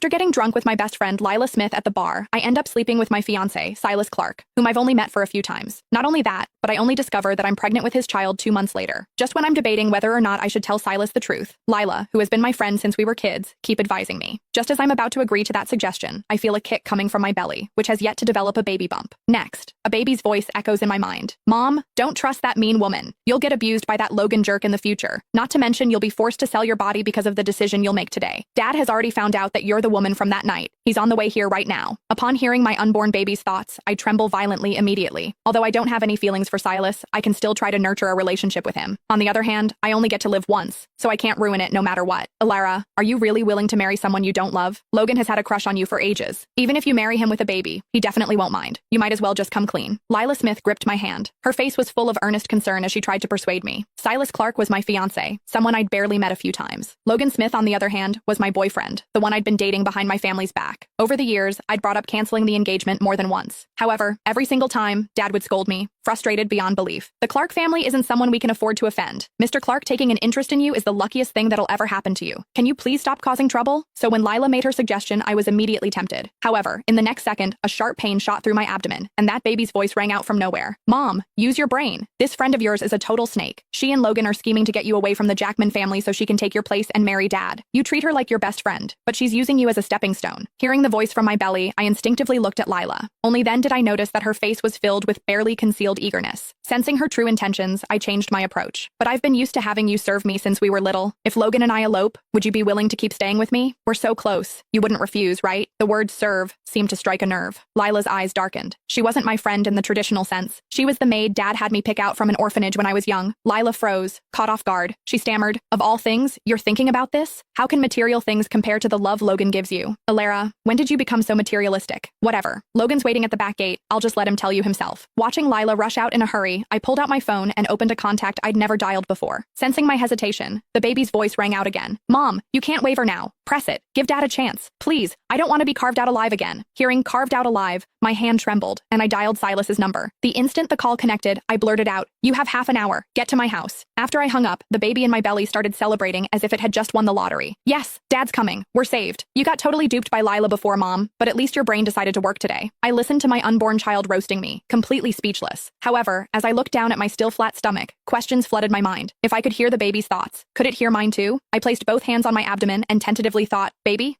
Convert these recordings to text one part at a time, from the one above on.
After getting drunk with my best friend Lila Smith at the bar, I end up sleeping with my fiancé, Silas Clark, whom I've only met for a few times. Not only that, but I only discover that I'm pregnant with his child 2 months later. Just when I'm debating whether or not I should tell Silas the truth, Lila, who has been my friend since we were kids, keep advising me. Just as I'm about to agree to that suggestion, I feel a kick coming from my belly, which has yet to develop a baby bump. Next, a baby's voice echoes in my mind. Mom, don't trust that mean woman. You'll get abused by that Logan jerk in the future. Not to mention you'll be forced to sell your body because of the decision you'll make today. Dad has already found out that you're the woman from that night. He's on the way here right now. Upon hearing my unborn baby's thoughts, I tremble violently immediately. Although I don't have any feelings for Silas, I can still try to nurture a relationship with him. On the other hand, I only get to live once, so I can't ruin it no matter what. Alara, are you really willing to marry someone you don't love? Logan has had a crush on you for ages. Even if you marry him with a baby, he definitely won't mind. You might as well just come clean. Lila Smith gripped my hand. Her face was full of earnest concern as she tried to persuade me. Silas Clark was my fiancé, someone I'd barely met a few times. Logan Smith, on the other hand, was my boyfriend, the one I'd been dating behind my family's back. Over the years, I'd brought up canceling the engagement more than once. However, every single time, Dad would scold me, frustrated beyond belief. The Clark family isn't someone we can afford to offend. Mr. Clark taking an interest in you is the luckiest thing that'll ever happen to you. Can you please stop causing trouble? So when Lila made her suggestion, I was immediately tempted. However, in the next second, a sharp pain shot through my abdomen, and that baby's voice rang out from nowhere. Mom, use your brain. This friend of yours is a total snake. She and Logan are scheming to get you away from the Jackman family so she can take your place and marry Dad. You treat her like your best friend, but she's using you as a stepping stone. Hearing the voice from my belly, I instinctively looked at Lila. Only then did I notice that her face was filled with barely concealed eagerness. Sensing her true intentions, I changed my approach. But I've been used to having you serve me since we were little. If Logan and I elope, would you be willing to keep staying with me? We're so close. You wouldn't refuse, right? The word serve seemed to strike a nerve. Lila's eyes darkened. She wasn't my friend in the traditional sense. She was the maid Dad had me pick out from an orphanage when I was young. Lila froze, caught off guard. She stammered, "Of all things, you're thinking about this? How can material things compare to the love Logan gives you?" Alara, when did you become so materialistic? Whatever. Logan's waiting at the back gate. I'll just let him tell you himself. Watching Lila rush out in a hurry, I pulled out my phone and opened a contact I'd never dialed before. Sensing my hesitation, the baby's voice rang out again. Mom, you can't waver now. Press it. Give Dad a chance. Please, I don't want to be carved out alive again. Hearing carved out alive, my hand trembled, and I dialed Silas's number. The instant the call connected, I blurted out, "You have half an hour. Get to my house." After I hung up, the baby in my belly started celebrating as if it had just won the lottery. Yes, Dad's coming. We're saved. You got totally duped by Lila before, Mom, but at least your brain decided to work today. I listened to my unborn child roasting me, completely speechless. However, as I looked down at my still flat stomach, questions flooded my mind. If I could hear the baby's thoughts, could it hear mine too? I placed both hands on my abdomen and tentatively thought, "Baby?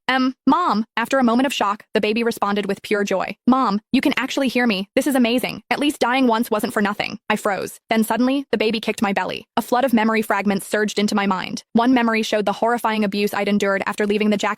Mom." After a moment of shock, the baby responded with pure joy. "Mom, you can actually hear me. This is amazing. At least dying once wasn't for nothing." I froze. Then suddenly, the baby kicked my belly. A flood of memory fragments surged into my mind. One memory showed the horrifying abuse I'd endured after leaving the Jack